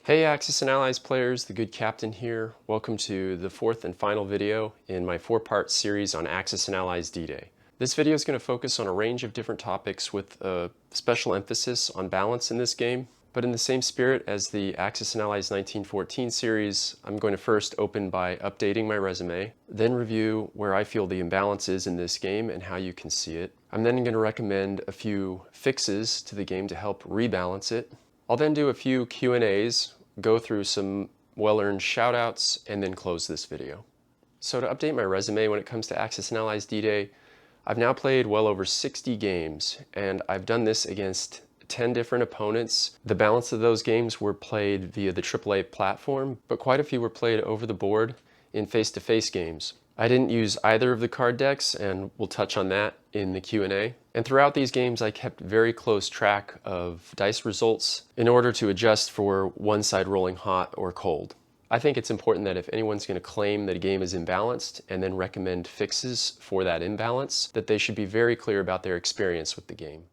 Hey Axis and Allies players, the good captain here. Welcome to the fourth and final video in my four-part series on Axis and Allies D-Day. This video is going to focus on a range of different topics with a special emphasis on balance in this game. But in the same spirit as the Axis and Allies 1914 series, I'm going to first open by updating my resume, then review where I feel the imbalance is in this game and how you can see it. I'm then going to recommend a few fixes to the game to help rebalance it. I'll then do a few Q&As, go through some well-earned shoutouts, and then close this video. So to update my resume when it comes to Axis and Allies D-Day, I've now played well over 60 games, and I've done this against 10 different opponents. The balance of those games were played via the AAA platform, but quite a few were played over the board in face-to-face games. I didn't use either of the card decks, and we'll touch on that in the Q&A. And throughout these games, I kept very close track of dice results in order to adjust for one side rolling hot or cold. I think it's important that if anyone's going to claim that a game is imbalanced and then recommend fixes for that imbalance, that they should be very clear about their experience with the game.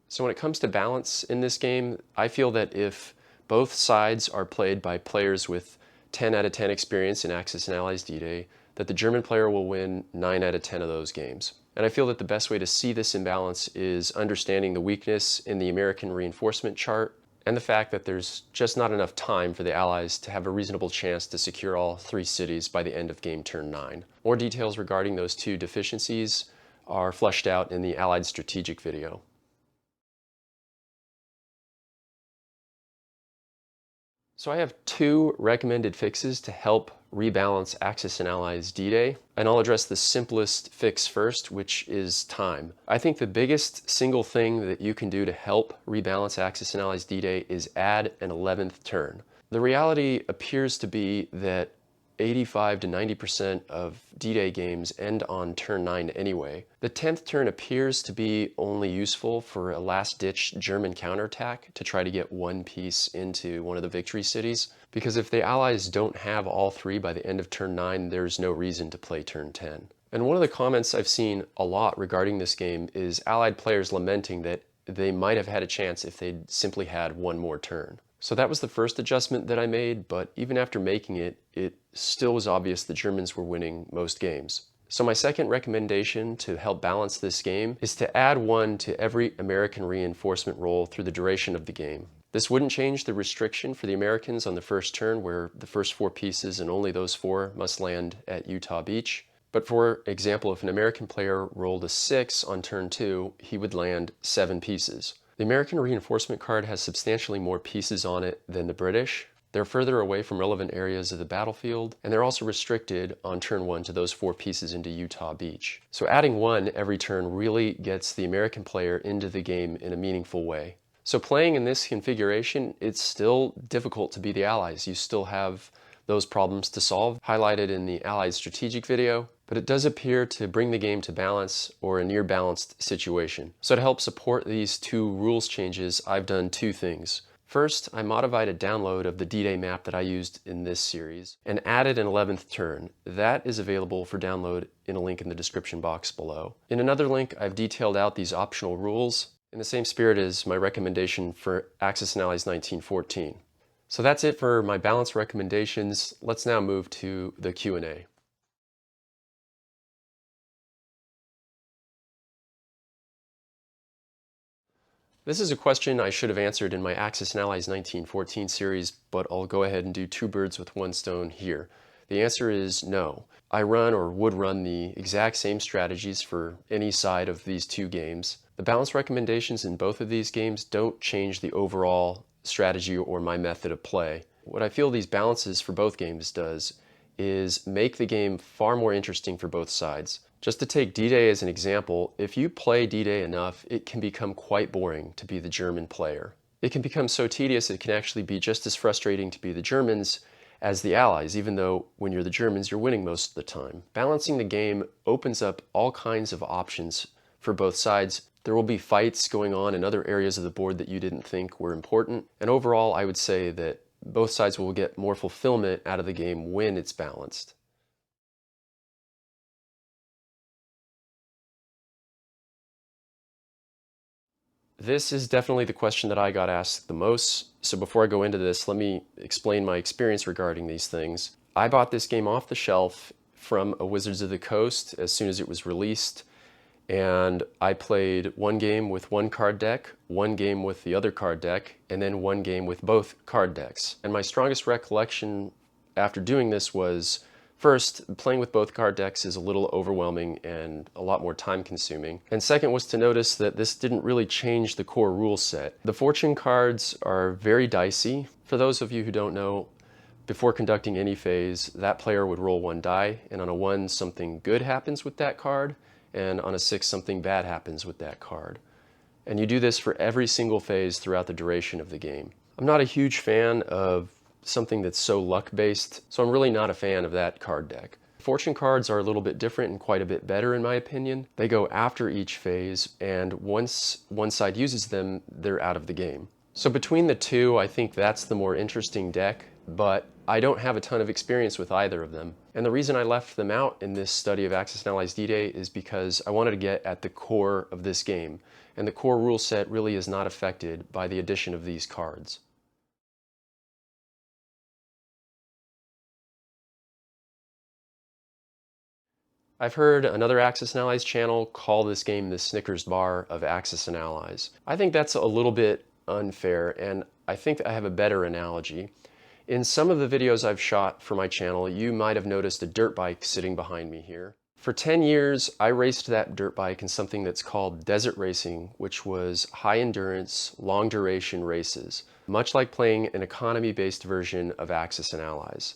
So when it comes to balance in this game, I feel that if both sides are played by players with 10 out of 10 experience in Axis and Allies D-Day, that the German player will win 9 out of 10 of those games. And I feel that the best way to see this imbalance is understanding the weakness in the American reinforcement chart and the fact that there's just not enough time for the Allies to have a reasonable chance to secure all 3 cities by the end of game turn 9. More details regarding those two deficiencies are fleshed out in the Allied strategic video. So I have 2 recommended fixes to help rebalance Axis and Allies D-Day, and I'll address the simplest fix first, which is time. I think the biggest single thing that you can do to help rebalance Axis and Allies D-Day is add an 11th turn. The reality appears to be that 85 to 90% of D-Day games end on turn 9 anyway. The 10th turn appears to be only useful for a last-ditch German counterattack to try to get one piece into one of the victory cities, because if the Allies don't have all 3 by the end of turn 9, there's no reason to play turn 10. And one of the comments I've seen a lot regarding this game is Allied players lamenting that they might have had a chance if they'd simply had one more turn. So that was the first adjustment that I made, but even after making it, it still was obvious the Germans were winning most games. So my second recommendation to help balance this game is to add 1 to every American reinforcement roll through the duration of the game. This wouldn't change the restriction for the Americans on the first turn, where the first 4 pieces and only those 4 must land at Utah Beach. But for example, if an American player rolled a 6 on turn 2, he would land 7 pieces. The American reinforcement card has substantially more pieces on it than the British. They're further away from relevant areas of the battlefield, and they're also restricted on turn 1 to those 4 pieces into Utah Beach. So adding 1 every turn really gets the American player into the game in a meaningful way. So playing in this configuration, it's still difficult to be the Allies. You still have those problems to solve, highlighted in the Allied strategic video, but it does appear to bring the game to balance or a near balanced situation. So to help support these 2 rules changes, I've done 2 things. First, I modified a download of the D-Day map that I used in this series and added an 11th turn. That is available for download in a link in the description box below. In another link, I've detailed out these optional rules in the same spirit as my recommendation for Axis and Allies 1914. So that's it for my balance recommendations. Let's now move to the Q&A. This is a question I should have answered in my Axis and Allies 1914 series, but I'll go ahead and do 2 birds with 1 stone here. The answer is no. I run or would run the exact same strategies for any side of these 2 games. The balance recommendations in both of these games don't change the overall strategy or my method of play. What I feel these balances for both games does is make the game far more interesting for both sides. Just to take D-Day as an example, if you play D-Day enough, it can become quite boring to be the German player. It can become so tedious it can actually be just as frustrating to be the Germans as the Allies, even though when you're the Germans, you're winning most of the time. Balancing the game opens up all kinds of options for both sides. There will be fights going on in other areas of the board that you didn't think were important, and overall I would say that both sides will get more fulfillment out of the game when it's balanced. This is definitely the question that I got asked the most. So before I go into this, let me explain my experience regarding these things. I bought this game off the shelf from a Wizards of the Coast as soon as it was released. And I played one game with one card deck, one game with the other card deck, and then one game with both card decks. And my strongest recollection after doing this was, first, playing with both card decks is a little overwhelming and a lot more time consuming. And second was to notice that this didn't really change the core rule set. The fortune cards are very dicey. For those of you who don't know, before conducting any phase, that player would roll one die, and on a 1, something good happens with that card, and on a 6, something bad happens with that card. And you do this for every single phase throughout the duration of the game. I'm not a huge fan of something that's so luck-based, so I'm really not a fan of that card deck. Fortune cards are a little bit different and quite a bit better in my opinion. They go after each phase, and once one side uses them, they're out of the game. So between the two, I think that's the more interesting deck, but I don't have a ton of experience with either of them. And the reason I left them out in this study of Axis and Allies D-Day is because I wanted to get at the core of this game. And the core rule set really is not affected by the addition of these cards. I've heard another Axis and Allies channel call this game the Snickers bar of Axis and Allies. I think that's a little bit unfair, and I think that I have a better analogy. In some of the videos I've shot for my channel, you might have noticed a dirt bike sitting behind me here. For 10 years, I raced that dirt bike in something that's called desert racing, which was high endurance, long duration races, much like playing an economy-based version of Axis and Allies.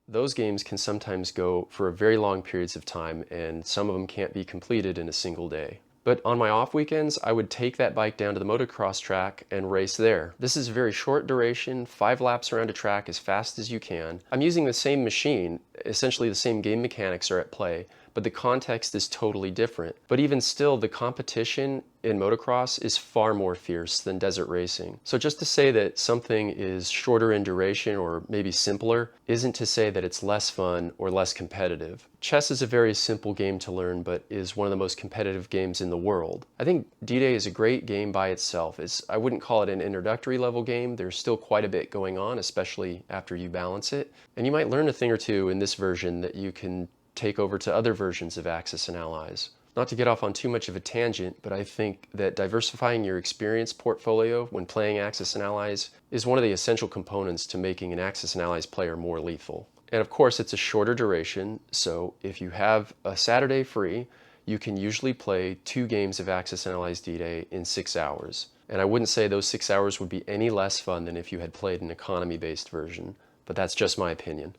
Those games can sometimes go for very long periods of time, and some of them can't be completed in a single day. But on my off weekends, I would take that bike down to the motocross track and race there. This is very short duration, 5 laps around a track as fast as you can. I'm using the same machine, essentially the same game mechanics are at play, but the context is totally different. But even still, the competition in motocross is far more fierce than desert racing. So just to say that something is shorter in duration or maybe simpler isn't to say that it's less fun or less competitive. Chess is a very simple game to learn, but is one of the most competitive games in the world. I think D-Day is a great game by itself. I wouldn't call it an introductory level game. There's still quite a bit going on, especially after you balance it. And you might learn a thing or two in this version that you can take over to other versions of Axis and Allies. Not to get off on too much of a tangent, but I think that diversifying your experience portfolio when playing Axis and Allies is one of the essential components to making an Axis and Allies player more lethal. And of course, it's a shorter duration, so if you have a Saturday free, you can usually play 2 games of Axis and Allies D-Day in 6 hours. And I wouldn't say those 6 hours would be any less fun than if you had played an economy-based version, but that's just my opinion.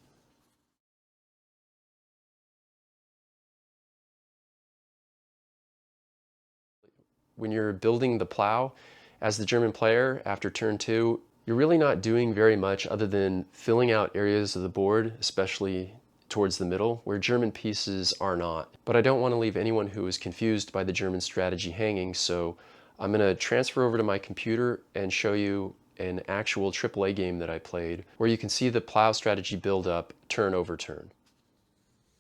When you're building the plow, as the German player, after turn 2, you're really not doing very much other than filling out areas of the board, especially towards the middle, where German pieces are not. But I don't want to leave anyone who is confused by the German strategy hanging, so I'm going to transfer over to my computer and show you an actual AAA game that I played, where you can see the plow strategy build up turn over turn.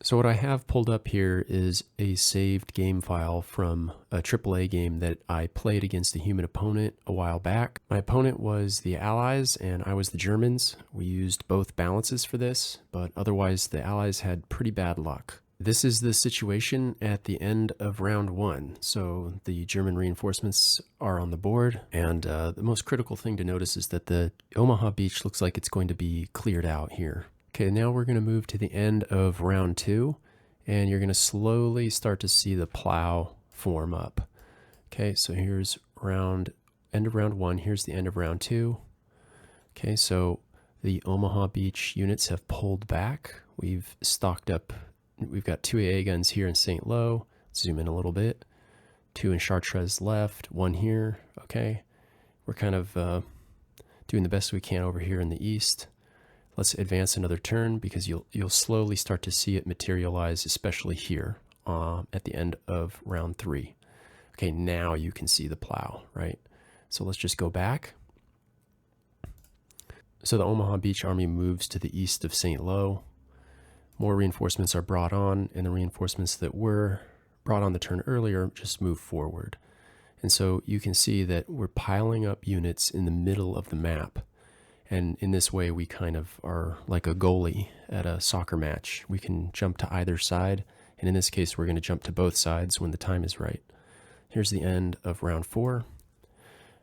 So what I have pulled up here is a saved game file from a AAA game that I played against a human opponent a while back. My opponent was the Allies and I was the Germans. We used both balances for this, but otherwise the Allies had pretty bad luck. This is the situation at the end of round 1. So the German reinforcements are on the board, and the most critical thing to notice is that the Omaha Beach looks like it's going to be cleared out here. Okay, now we're going to move to the end of round 2, and you're going to slowly start to see the plow form up. Okay, so here's end of round 1, here's the end of round 2. Okay, so the Omaha Beach units have pulled back. We've stocked up, we've got 2 AA guns here in St. Lo. Zoom in a little bit. 2 in Chartres left, 1 here. Okay, we're kind of doing the best we can over here in the east. Let's advance another turn because you'll slowly start to see it materialize, especially here at the end of round 3. Okay, now you can see the plow, right? So let's just go back. So the Omaha Beach Army moves to the east of St. Lo. More reinforcements are brought on, and the reinforcements that were brought on the turn earlier just move forward. And so you can see that we're piling up units in the middle of the map. And in this way, we kind of are like a goalie at a soccer match. We can jump to either side. And in this case, we're going to jump to both sides when the time is right. Here's the end of round 4.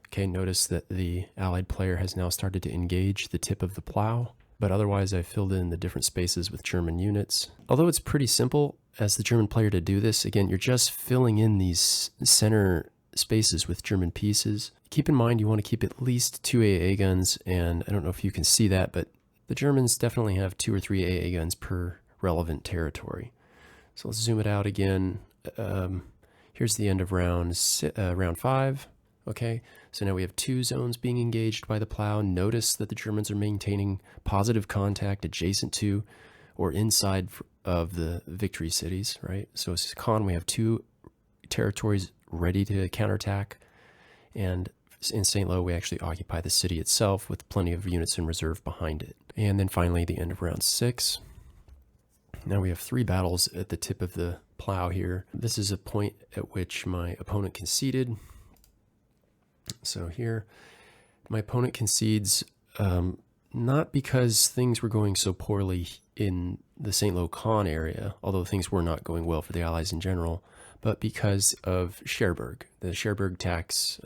Okay, notice that the allied player has now started to engage the tip of the plow, but otherwise I filled in the different spaces with German units. Although it's pretty simple as the German player to do this, again, you're just filling in these center spaces with German pieces. Keep in mind you want to keep at least 2 AA guns, and I don't know if you can see that, but the Germans definitely have 2 or 3 AA guns per relevant territory. So let's zoom it out again. Here's the end of round 5. Okay, so now we have 2 zones being engaged by the plow. Notice that the Germans are maintaining positive contact adjacent to or inside of the victory cities, right? So as Con, we have 2 territories ready to counterattack, and in St. Lo, we actually occupy the city itself with plenty of units in reserve behind it. And then finally, the end of round 6. Now we have 3 battles at the tip of the plow here. This is a point at which my opponent conceded. So here, my opponent concedes not because things were going so poorly in the St. Lo Con area, although things were not going well for the Allies in general, but because of Cherbourg. The Cherbourg tax,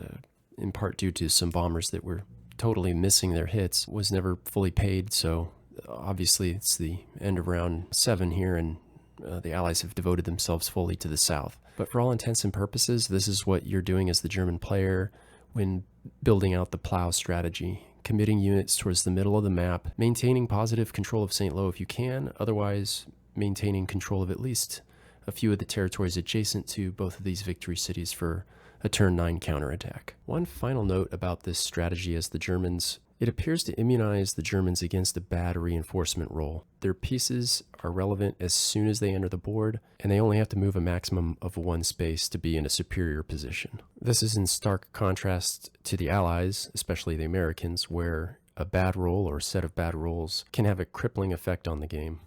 in part due to some bombers that were totally missing their hits, was never fully paid. So obviously it's the end of round 7 here, and the Allies have devoted themselves fully to the south. But for all intents and purposes, this is what you're doing as the German player when building out the plow strategy, committing units towards the middle of the map, maintaining positive control of St. Lo if you can, otherwise maintaining control of at least a few of the territories adjacent to both of these victory cities for a turn 9 counterattack. One final note about this strategy as the Germans, it appears to immunize the Germans against a bad reinforcement roll. Their pieces are relevant as soon as they enter the board, and they only have to move a maximum of 1 space to be in a superior position. This is in stark contrast to the Allies, especially the Americans, where a bad roll or a set of bad rolls can have a crippling effect on the game.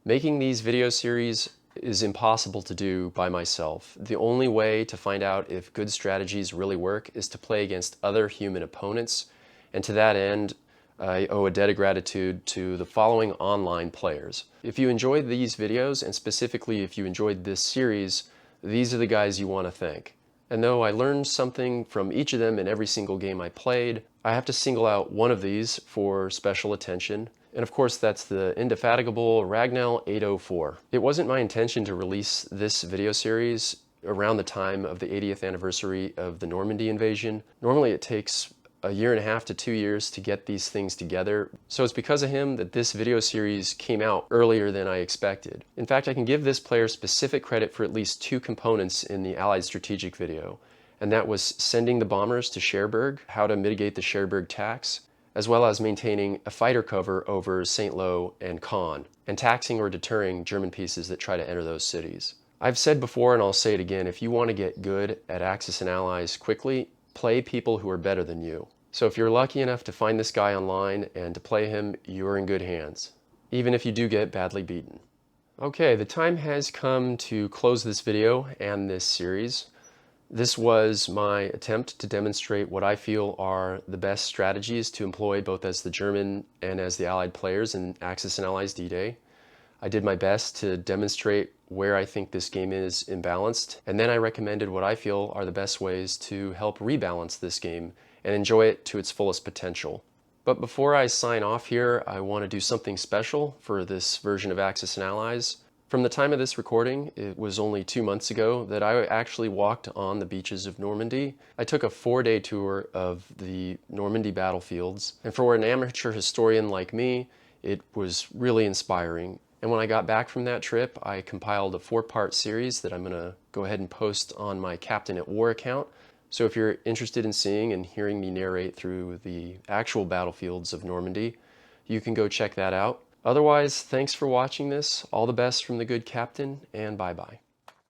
Making these video series is impossible to do by myself. The only way to find out if good strategies really work is to play against other human opponents, and to that end, I owe a debt of gratitude to the following online players. If you enjoyed these videos, and specifically if you enjoyed this series, these are the guys you want to thank. And though I learned something from each of them in every single game I played, I have to single out one of these for special attention. And of course, that's the indefatigable Ragnell804. It wasn't my intention to release this video series around the time of the 80th anniversary of the Normandy invasion. Normally it takes a year and a half to 2 years to get these things together. So it's because of him that this video series came out earlier than I expected. In fact, I can give this player specific credit for at least 2 components in the Allied strategic video, and that was sending the bombers to Cherbourg, how to mitigate the Cherbourg tax, as well as maintaining a fighter cover over St. Lo and Caen, and taxing or deterring German pieces that try to enter those cities. I've said before, and I'll say it again, if you want to get good at Axis and Allies quickly, play people who are better than you. So if you're lucky enough to find this guy online and to play him, you're in good hands, even if you do get badly beaten. Okay, the time has come to close this video and this series. This was my attempt to demonstrate what I feel are the best strategies to employ both as the German and as the Allied players in Axis and Allies D-Day. I did my best to demonstrate where I think this game is imbalanced, and then I recommended what I feel are the best ways to help rebalance this game and enjoy it to its fullest potential. But before I sign off here, I want to do something special for this version of Axis and Allies. From the time of this recording, it was only 2 months ago that I actually walked on the beaches of Normandy. I took a 4-day tour of the Normandy battlefields, and for an amateur historian like me, it was really inspiring. And when I got back from that trip, I compiled a 4-part series that I'm going to go ahead and post on my Captain at War account. So if you're interested in seeing and hearing me narrate through the actual battlefields of Normandy, you can go check that out. Otherwise, thanks for watching this. All the best from the good captain, and bye-bye.